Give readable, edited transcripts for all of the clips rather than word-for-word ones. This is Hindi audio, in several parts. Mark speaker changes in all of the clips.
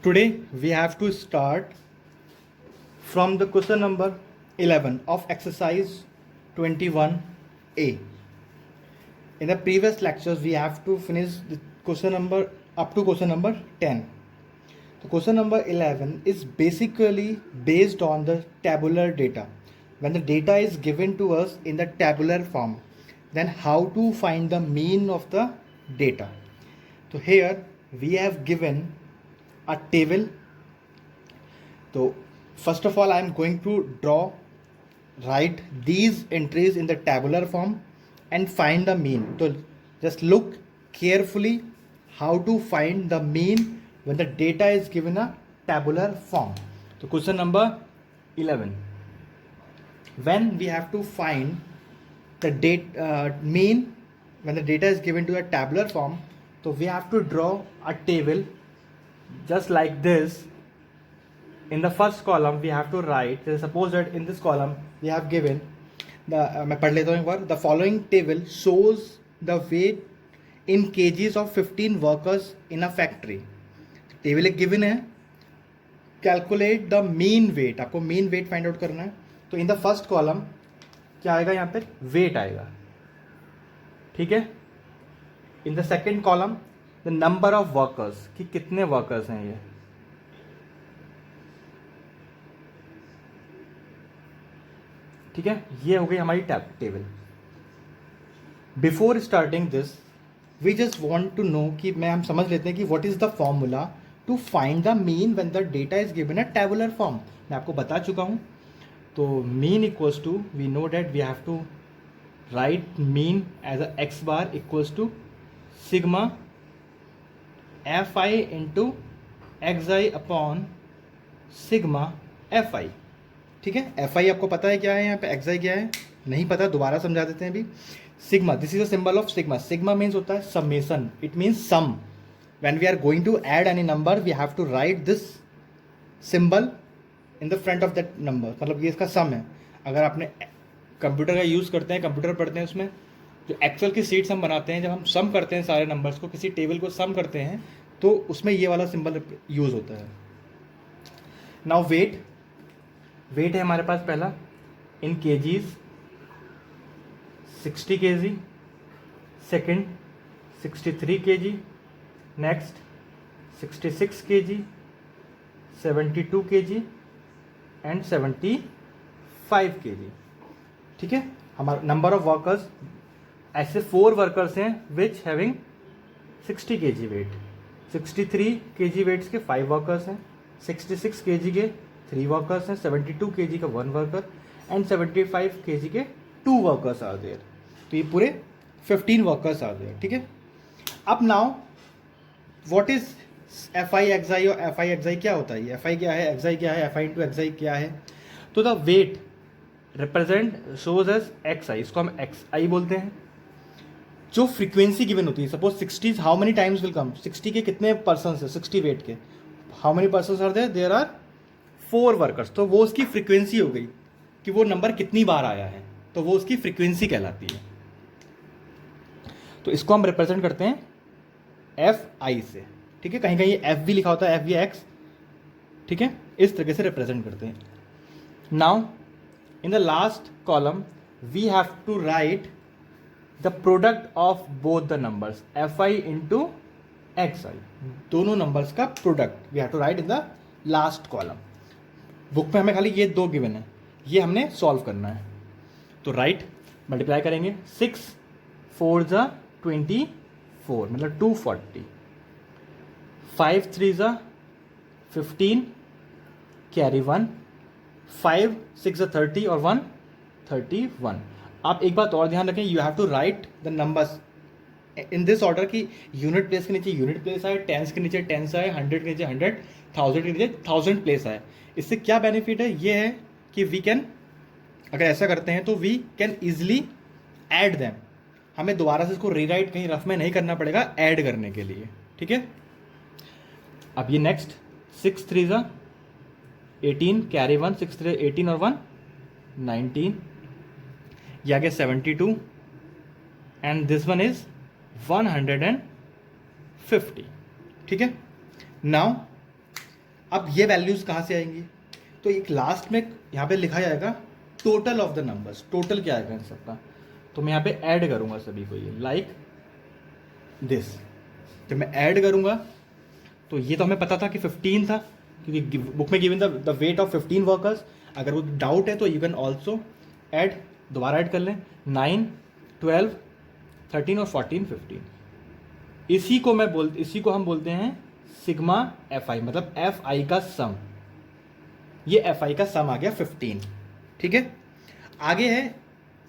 Speaker 1: Today we have to start from the question number 11 of exercise 21A. In the previous lectures we have to finish the question number up to question number 10. So question number 11 is basically based on the tabular data. When the data is given to us in the tabular form, then how to find the mean of the data. So here we have given a table. So first of all I am going to write these entries in the tabular form and find the mean. So just look carefully how to find the mean when the data is given a tabular form. So question number 11, when we have to find the mean when the data is given to a tabular form, so we have to draw a table just like this. In the first column we have to write, suppose that in this column we have given मैं पढ़ लेता हूँ एक बार. The following table shows the weight in kgs of 15 workers in a factory. Table एक गिवन है, कैलकुलेट द मीन वेट, आपको मीन वेट फाइंड आउट करना है. तो इन द फर्स्ट कॉलम क्या आएगा, यहाँ पे वेट आएगा, ठीक है. In the second column the number of workers, कि कितने वर्कर्स हैं ये, ठीक है. ये हो गई हमारी table. Before starting this we just want to know कि हम समझ लेते हैं कि what is the formula to find the mean when the data is given a tabular form. मैं आपको बता चुका हूं. तो mean equals to, we know that we have to write mean as a x bar equals to sigma f i into x i upon sigma f i, ठीक है. एफ आई आपको पता है क्या है, यहाँ पे एक्स आई क्या है नहीं पता, दोबारा समझा देते हैं अभी. Sigma, this is a symbol of sigma. Sigma means होता है summation, it means sum. When we are going to add any number we have to write this symbol in the front of that number, मतलब ये इसका सम है. अगर आपने कंप्यूटर का यूज़ करते हैं, कंप्यूटर पढ़ते हैं, उसमें जो एक्सेल की सीट्स हम बनाते हैं, जब हम सम करते हैं सारे नंबर्स को, किसी टेबल को सम करते हैं, तो उसमें ये वाला सिंबल यूज़ होता है. नाउ वेट, वेट है हमारे पास पहला in kgs 60 kg, second 63 kg, next 66 kg, 72 kg and 75 kg, ठीक है. हमारा नंबर ऑफ वर्कर्स, ऐसे 4 वर्कर्स हैं which having 60 kg weight. 63 kg weights के 5 वर्कर्स हैं, 66 kg के 3 वर्कर्स हैं, 72 kg का 1 वर्कर एंड 75 kg के 2 वर्कर्स आर देयर. तो ये पूरे 15 वर्कर्स आर देयर, ठीक है. अब now what is f i x i और एफ आई एक्स आई क्या होता है, एफ आई क्या है, एक्स आई क्या है, f i into x i क्या है. तो the weight represent shows as x i, इसको हम एक्स आई बोलते हैं. जो फ्रीक्वेंसी गिवन होती है, suppose 60 how many times will come, 60 के कितने पर्सन है, 60 वेट के how many person are there, there are 4 workers. तो वो उसकी फ्रीक्वेंसी हो गई कि वो नंबर कितनी बार आया है, तो वो उसकी फ्रीक्वेंसी कहलाती है. तो इसको हम रिप्रेजेंट करते हैं एफ आई से, ठीक है. कहीं कहीं एफ भी लिखा होता है, एफ वी एक्स, ठीक है. इस तरीके से रिप्रेजेंट करते हैं. Now in the last column we have to write the product of both the numbers, f i into x i, दोनों नंबर्स का product we have to write in the last column. Book में हमें खाली ये 2 गिवन है, ये हमने सॉल्व करना है. तो राइट मल्टीप्लाई करेंगे, 6 4 ज़ा 24 मतलब 240, 5 3 ज़ा 15 कैरी 1, 5 6 ज़ा 30 और 1 31. आप एक बात और ध्यान रखें, you have to write the numbers in this order की यूनिट प्लेस के नीचे यूनिट प्लेस आए, टेंस के नीचे टेंस आए, 100 के नीचे 100, 1000 के नीचे 1000 प्लेस आए. इससे क्या बेनिफिट है, ये है कि वी कैन, अगर ऐसा करते हैं तो we can easily add them. हमें दोबारा से इसको रीराइट कहीं रफ में नहीं करना पड़ेगा ऐड करने के लिए, ठीक है. अब ये नेक्स्ट 6 3 ज़ा 18 कैरी 1, 6 3 18 और 1 19, ये आ गया 72 एंड दिस वन इज 150, ठीक है. नाउ अब ये वैल्यूज़ कहाँ से आएंगी? तो एक लास्ट में यहाँ पे लिखा जाएगा total of the numbers, total क्या आएगा इन सबका। तो मैं यहाँ पे ऐड करूँगा सभी को, ये लाइक दिस। जब मैं ऐड करूँगा तो ये तो हमें पता था कि 15 था, क्योंकि बुक में given the weight of 15 workers. अगर वो डाउट है तो यू कैन ऑल्सो ऐड, दोबारा ऐड कर लें, 9, 12, 13 और 14, 15। इसी को हम बोलते हैं सिग्मा एफ आई, मतलब एफ आई का सम। ये एफ आई का सम आ गया 15। ठीक है, आगे है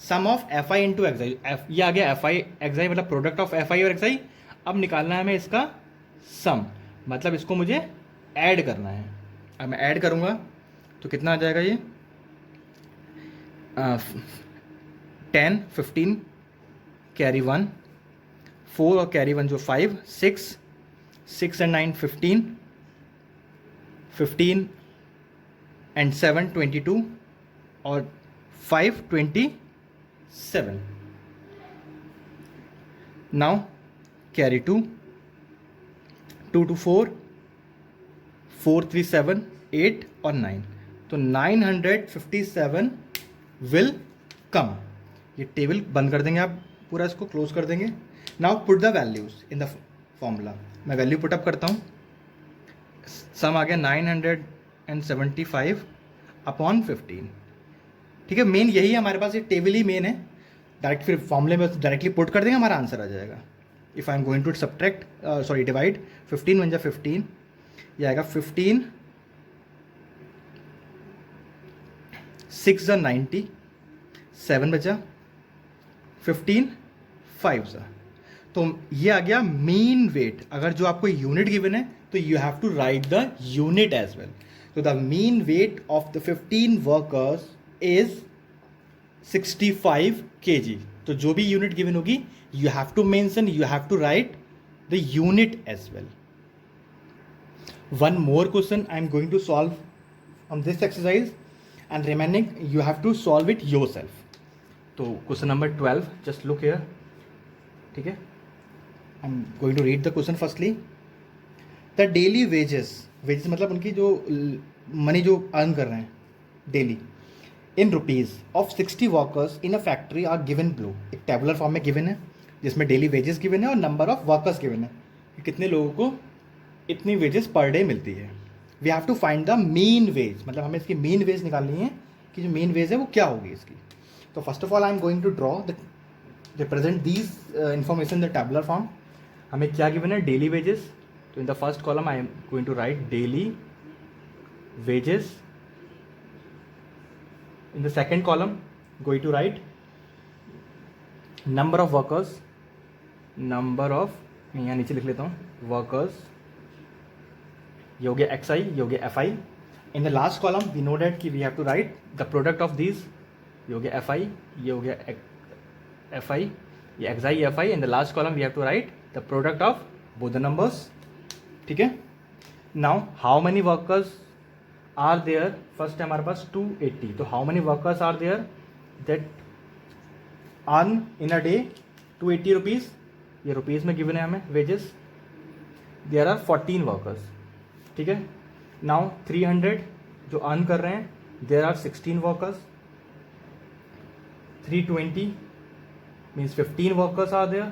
Speaker 1: sum of f i into x i. ये आ गया एफ आई एक्स आई, मतलब प्रोडक्ट ऑफ एफ आई और एक्स आई। अब निकालना है हमें इसका सम, मतलब इसको मुझे ऐड करना है। अब मैं ऐड करूँगा तो कितना आ जाएगा ये 10, 15 कैरी 1, 4 और कैरी 1 जो 5, 6 एंड 9 15, 15 एंड 7 22 और 5 27। नाउ कैरी 2, 2 to 4, 4 3 7 8 और 9, तो 957 विल कम। ये टेबल बंद कर देंगे आप, पूरा इसको क्लोज कर देंगे। Now put the values in the formula. मैं वैल्यू पुटअप करता हूँ। सम आ गया 975 अपॉन 15। ठीक है, मेन यही है हमारे पास, ये टेबल ही मेन है। डायरेक्ट फिर फॉर्मूले में डायरेक्टली पुट कर देंगे, हमारा आंसर आ जाएगा। If I am going to subtract, sorry divide, 15 बन जा 15, ये आएगा 15, 6 जा 90, 7 बचा 15, 5 जा। तो ये आ गया मीन वेट। अगर जो आपको यूनिट गिवन है तो you have to write the unit as well. तो the mean weight of the 15 workers is 65 kg। तो जो भी यूनिट गिवन होगी you have to mention, you have to write the unit as well. One more question I am going to solve on this exercise, and remaining you have to solve it yourself. तो question number 12, just look here. ठीक है, I am going to read the question firstly. The daily wages मतलब उनकी जो मनी जो अर्न कर रहे हैं daily in rupees of 60 workers in a factory are given blue. एक टेबुलर फॉर्म में गिवन है जिसमें डेली वेजेस गिवन है और नंबर ऑफ वर्कर्स गिवन है कि कितने लोगों को इतनी वेजेस पर डे मिलती है। We have to find the mean wage, मतलब हमें इसकी मीन वेज निकालनी है कि जो मीन वेज है वो क्या होगी इसकी। तो first of all I am going to draw the represent these information the tabular form. हमें क्या गिवन है? Daily wages. तो in the first column I am going to write daily wages. In the second column, going to write number of workers, number of, मैं यहाँ नीचे लिख लेता हूँ workers, ये हो गया XI, ये हो गया FI. In the last column, we know that कि we have to write the product of these, ये हो गया FI, ये हो गया FI, ये XI, ये FI. In the last column, we have to write the product of both the numbers. ठीक है? Now, how many workers are there? First है हमारे पास 280। तो how many workers are there that earn in a day 280 rupees? ये रुपीज़ में गिवन है हमें वेजेस। There are 14 workers. ठीक है, नाउ 300 जो अर्न कर रहे हैं, there are 16 workers. 320 means 15 workers are there.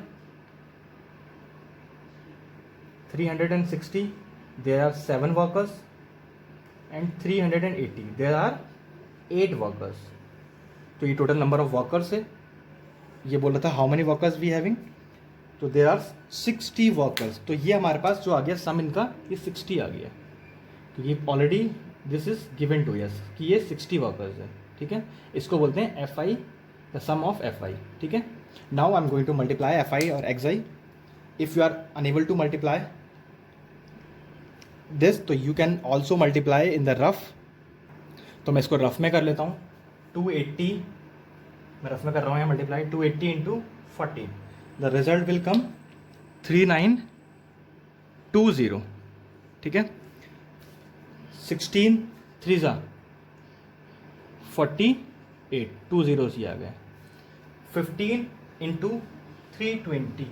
Speaker 1: 360 there are 7 workers. And 380 there are 8 workers. तो ये टोटल नंबर ऑफ वर्कर्स है। ये बोल रहा था how many workers we having, तो देयर आर 60 वर्कर्स। तो ये हमारे पास जो आ गया सम इनका, ये 60 आ गया। तो ये already this is given to us कि ये 60 वर्कर्स है। ठीक है, इसको बोलते हैं f i, the sum of f i. ठीक है, now I am going to multiply f i और x i. If you are unable to multiply this, तो you can also multiply in the rough. तो मैं इसको रफ में कर लेता हूँ। 280 मैं रफ में कर रहा हूँ यहाँ multiply. 280 into 40, the result will come 3920। ठीक है, 16 3 जा 48, 2 zeros ही आ गए। 15 into 320,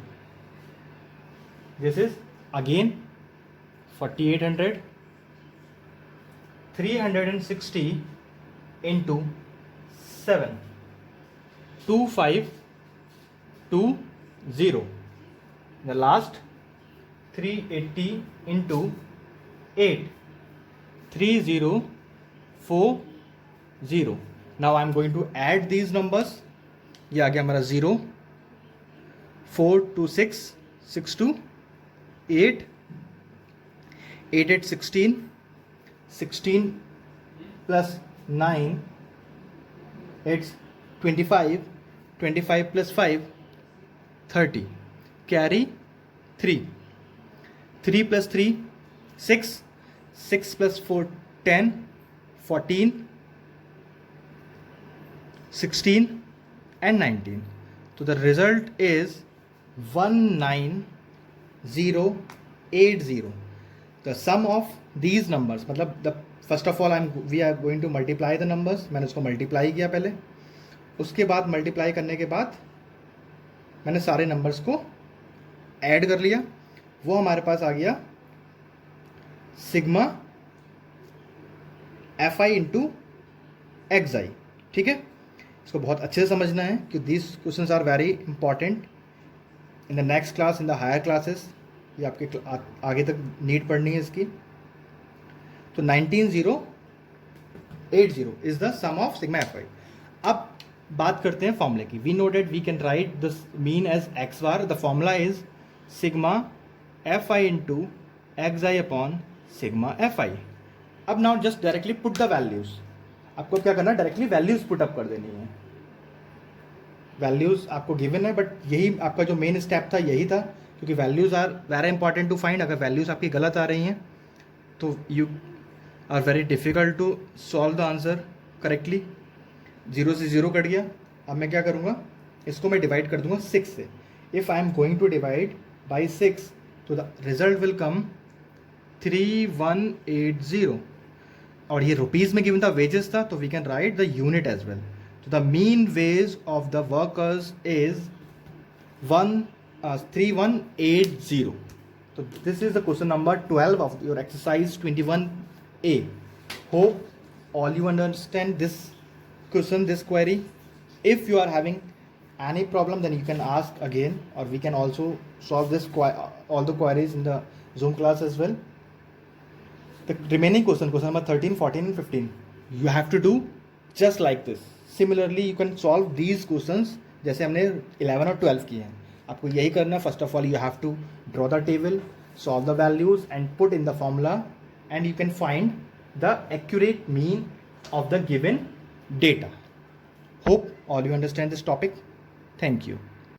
Speaker 1: this is again 4800 360 into 7, 2520. The last 380 into 8, 3040. Now I'm going to add these numbers. ये आ गया हमारा 0, 4 2 6 6 2 8 8 8 16 16 plus 9, it's 25 25 plus 5 30. Carry 3 3 plus 3 6 6 plus 4 10 14 16 and 19. So the result is 19080. The sum of these numbers, मतलब the first of all we are going to multiply the numbers. मैंने उसको multiply किया पहले, उसके बाद multiply करने के बाद मैंने सारे numbers को add कर लिया. वो हमारे पास आ गया सिग्मा fi इंटू xi. ठीक है, इसको बहुत अच्छे से समझना है कि these questions are very important in the next class, in the higher classes. ये आपके आगे तक नीड पढ़नी है इसकी. तो 19080 is the sum of sigma fi. अब बात करते हैं फॉर्मूले की. We know that we can write this mean as x bar. The formula is sigma fi into xi upon sigma fi. अब now just directly put the values. आपको क्या करना है, डायरेक्टली वैल्यूज पुट अप कर देनी है. वैल्यूज आपको गिवन है, बट यही आपका जो मेन स्टेप था यही था, क्योंकि values are very important to find. अगर वैल्यूज आपकी गलत आ रही हैं तो you are very difficult to solve the answer correctly. 0 से 0 कट गया. अब मैं क्या करूँगा, इसको मैं डिवाइड कर दूंगा 6 से. If I am going to divide by 6 तो द रिजल्ट विल कम 3180. और ये रुपीज़ में गिवन था, वेजेस था, तो we can write the unit as well. तो the mean wage of the workers is 3180. So this is the question number 12 of your exercise 21A. Hope all you understand this question, this query. If you are having any problem, then you can ask again, or we can also solve this all the queries in the Zoom class as well. The remaining question number 13, 14 and 15, you have to do just like this. Similarly you can solve these questions जैसे हमने 11 और 12 किए हैं. आपको यही करना. First of all you have to draw the table, solve the values and put in the formula, and you can find the accurate mean of the given data. Hope all you understand this topic. Thank you.